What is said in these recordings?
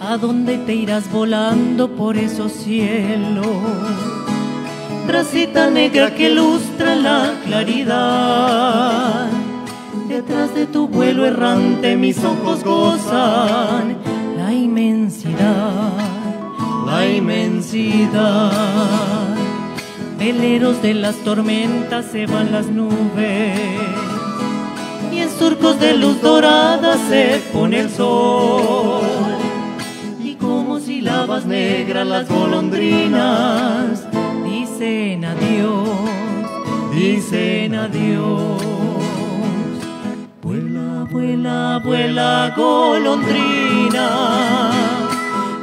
¿A dónde te irás volando por esos cielos? Racita negra que ilustra la claridad. Detrás de tu vuelo errante mis ojos gozan la inmensidad, la inmensidad. Veleros de las tormentas se van las nubes y en surcos de luz dorada se pone el sol. Y como sílabas negras las golondrinas dicen adiós, dicen adiós. Vuela, vuela, vuela golondrina,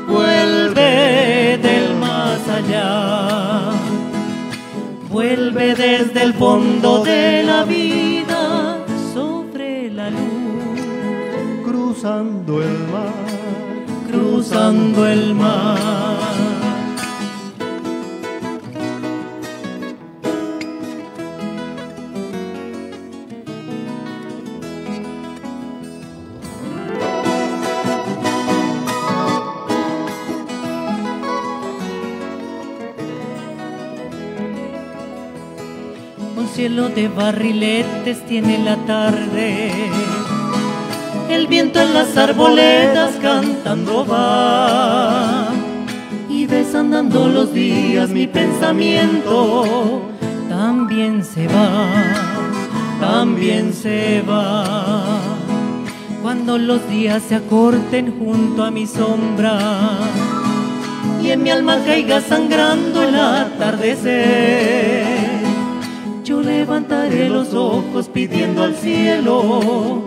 vuelve del más allá. Vuelve desde el fondo de la vida sobre la luz, cruzando el mar, cruzando el mar. Un cielo de barriletes tiene la tarde, el viento en las arboledas cantando va, y ves andando los días mi pensamiento también se va, también se va. Cuando los días se acorten junto a mi sombra y en mi alma caiga sangrando el atardecer, yo levantaré los ojos pidiendo al cielo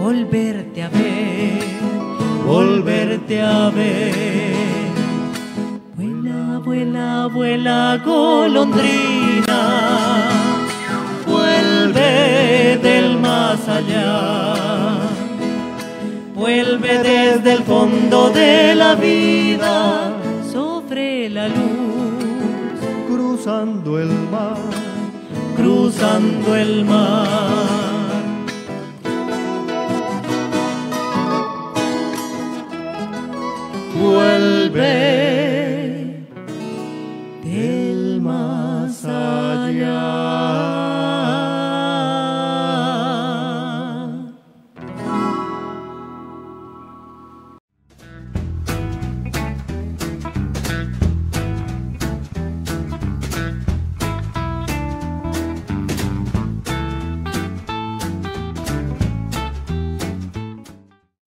volverte a ver, volverte a ver. Vuela, vuela, vuela golondrina, vuelve del más allá. Vuelve desde el fondo de la vida sobre la luz, cruzando el mar, cruzando el mar. vuelve del más allá.